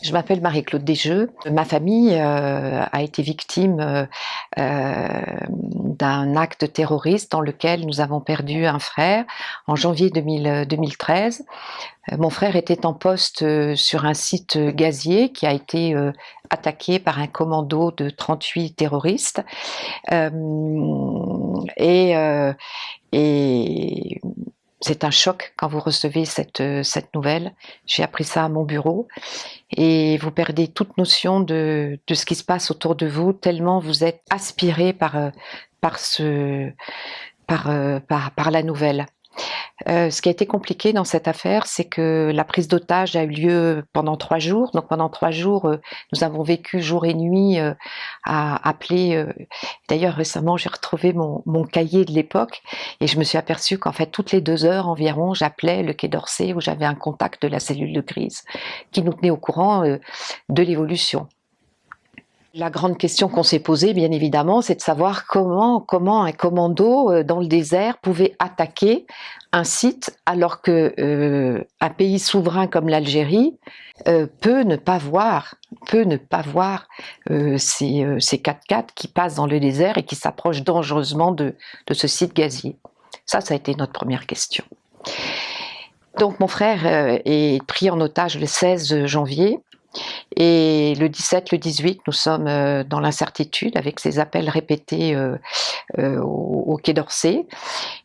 Je m'appelle Marie-Claude Desjeux. Ma famille a été victime d'un acte terroriste dans lequel nous avons perdu un frère en janvier 2013. Mon frère était en poste sur un site gazier qui a été attaqué par un commando de 38 terroristes. Et c'est un choc quand vous recevez cette nouvelle. J'ai appris ça à mon bureau et vous perdez toute notion de ce qui se passe autour de vous, tellement vous êtes aspiré par la nouvelle. Ce qui a été compliqué dans cette affaire, c'est que la prise d'otage a eu lieu pendant 3 jours. Donc pendant 3 jours, nous avons vécu jour et nuit à appeler. D'ailleurs, récemment, j'ai retrouvé mon cahier de l'époque et je me suis aperçue qu'en fait, toutes les 2 heures environ, j'appelais le Quai d'Orsay où j'avais un contact de la cellule de crise qui nous tenait au courant de l'évolution. La grande question qu'on s'est posée, bien évidemment, c'est de savoir comment un commando dans le désert pouvait attaquer un site alors que un pays souverain comme l'Algérie peut ne pas voir ces 4x4 qui passent dans le désert et qui s'approchent dangereusement de ce site gazier. Ça a été notre première question. Donc mon frère est pris en otage le 16 janvier. Et le 17, le 18, nous sommes dans l'incertitude avec ces appels répétés au Quai d'Orsay.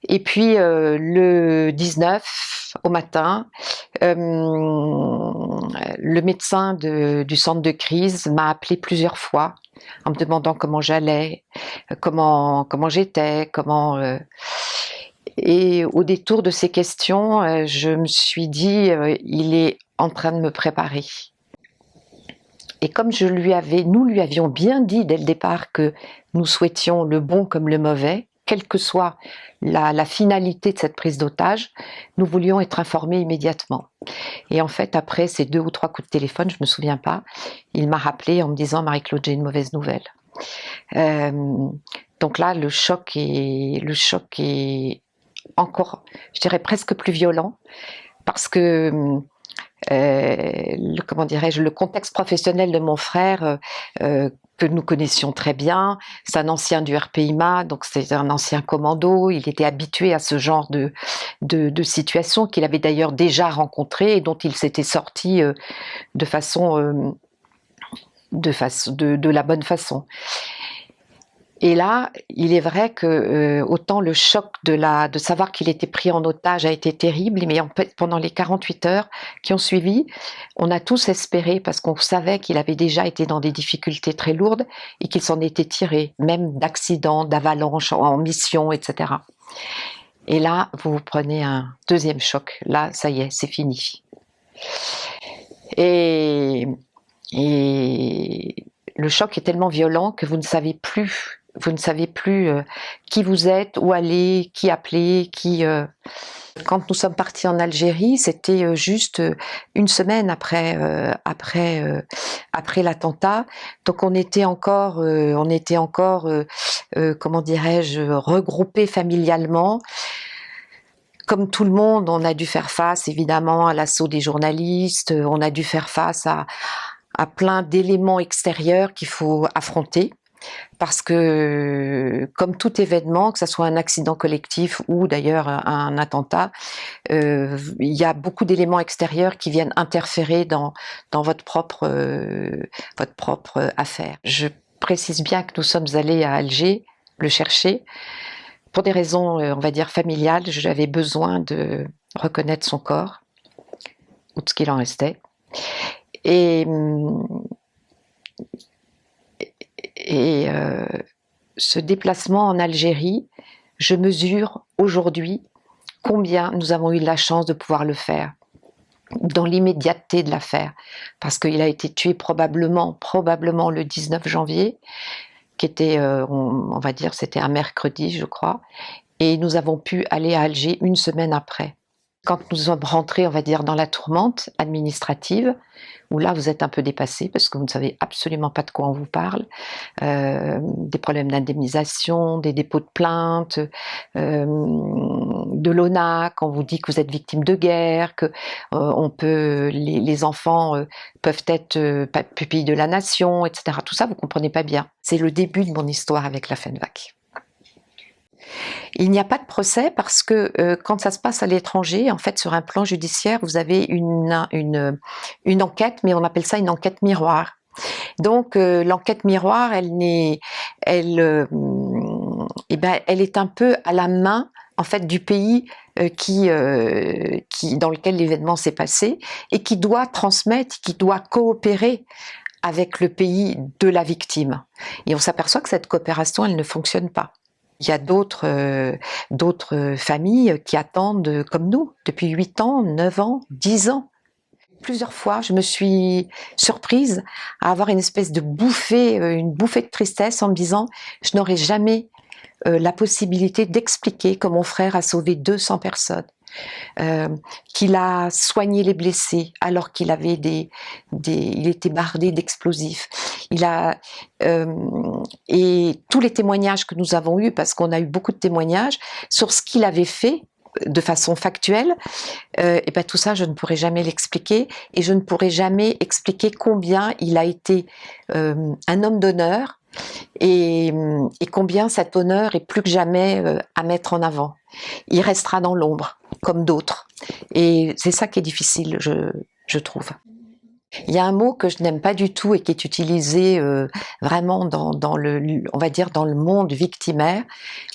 Et puis le 19 au matin, le médecin du centre de crise m'a appelé plusieurs fois en me demandant comment j'allais, comment j'étais, Et au détour de ces questions, je me suis dit, il est en train de me préparer. Et comme nous lui avions bien dit dès le départ que nous souhaitions le bon comme le mauvais, quelle que soit la finalité de cette prise d'otage, nous voulions être informés immédiatement. Et en fait, après ces 2 ou 3 coups de téléphone, je ne me souviens pas, il m'a rappelé en me disant « Marie-Claude, j'ai une mauvaise nouvelle ». Donc là, le choc est encore, je dirais presque plus violent, parce que le contexte professionnel de mon frère que nous connaissions très bien, c'est un ancien du RPIMA, donc c'est un ancien commando, il était habitué à ce genre de situation qu'il avait d'ailleurs déjà rencontré et dont il s'était sorti de la bonne façon. Et là, il est vrai que autant le choc de savoir qu'il était pris en otage a été terrible, mais en fait, pendant les 48 heures qui ont suivi, on a tous espéré, parce qu'on savait qu'il avait déjà été dans des difficultés très lourdes et qu'il s'en était tiré, même d'accidents, d'avalanches en mission, etc. Et là, vous prenez un deuxième choc. Là, ça y est, c'est fini. Et le choc est tellement violent que vous ne savez plus qui vous êtes, où aller, qui appeler, Quand nous sommes partis en Algérie, c'était juste une semaine après l'attentat. Donc on était encore comment dirais-je, regroupés familialement. Comme tout le monde, on a dû faire face évidemment à l'assaut des journalistes, on a dû faire face à plein d'éléments extérieurs qu'il faut affronter. Parce que, comme tout événement, que ce soit un accident collectif ou d'ailleurs un attentat, il y a beaucoup d'éléments extérieurs qui viennent interférer dans votre propre affaire. Je précise bien que nous sommes allés à Alger le chercher pour des raisons, on va dire, familiales. J'avais besoin de reconnaître son corps, ou de ce qu'il en restait. Et ce déplacement en Algérie, je mesure aujourd'hui combien nous avons eu de la chance de pouvoir le faire dans l'immédiateté de l'affaire, parce qu'il a été tué probablement le 19 janvier, qui était, on va dire, c'était un mercredi, je crois, et nous avons pu aller à Alger une semaine après. Quand nous sommes rentrés, on va dire, dans la tourmente administrative, où là vous êtes un peu dépassé parce que vous ne savez absolument pas de quoi on vous parle, des problèmes d'indemnisation, des dépôts de plainte, de l'ONAC, on vous dit que vous êtes victime de guerre, que les enfants peuvent être pupilles de la nation, etc. Tout ça, vous comprenez pas bien. C'est le début de mon histoire avec la FENVAC. Il n'y a pas de procès parce que quand ça se passe à l'étranger, en fait, sur un plan judiciaire, vous avez une enquête, mais on appelle ça une enquête miroir. Donc l'enquête miroir, elle est un peu à la main en fait du pays dans lequel l'événement s'est passé et qui doit transmettre, qui doit coopérer avec le pays de la victime. Et on s'aperçoit que cette coopération, elle ne fonctionne pas. Il y a d'autres familles qui attendent comme nous depuis 8 ans, 9 ans, 10 ans. Plusieurs fois, je me suis surprise à avoir une espèce de bouffée de tristesse en me disant je n'aurai jamais la possibilité d'expliquer que mon frère a sauvé 200 personnes, qu'il a soigné les blessés alors qu'il avait il était bardé d'explosifs. Et tous les témoignages que nous avons eus, parce qu'on a eu beaucoup de témoignages sur ce qu'il avait fait de façon factuelle, et ben tout ça je ne pourrai jamais l'expliquer, et je ne pourrai jamais expliquer combien il a été un homme d'honneur, et combien cet honneur est plus que jamais à mettre en avant. Il restera dans l'ombre, comme d'autres. Et c'est ça qui est difficile, je trouve. Il y a un mot que je n'aime pas du tout et qui est utilisé vraiment on va dire dans le monde victimaire.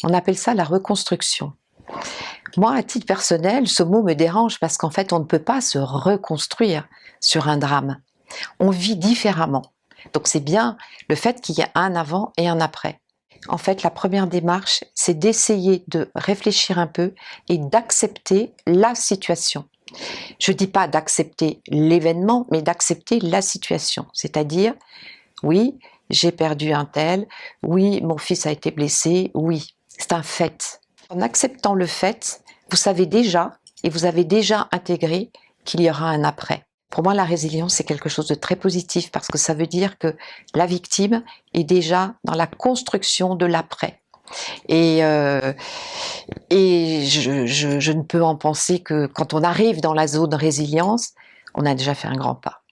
On appelle ça la reconstruction. Moi, à titre personnel, ce mot me dérange parce qu'en fait, on ne peut pas se reconstruire sur un drame. On vit différemment. Donc c'est bien le fait qu'il y ait un avant et un après. En fait, la première démarche, c'est d'essayer de réfléchir un peu et d'accepter la situation. Je ne dis pas d'accepter l'événement, mais d'accepter la situation. C'est-à-dire, oui, j'ai perdu un tel, oui, mon fils a été blessé, oui, c'est un fait. En acceptant le fait, vous savez déjà, et vous avez déjà intégré qu'il y aura un après. Pour moi, la résilience, c'est quelque chose de très positif parce que ça veut dire que la victime est déjà dans la construction de l'après. Et je ne peux en penser que quand on arrive dans la zone résilience, on a déjà fait un grand pas.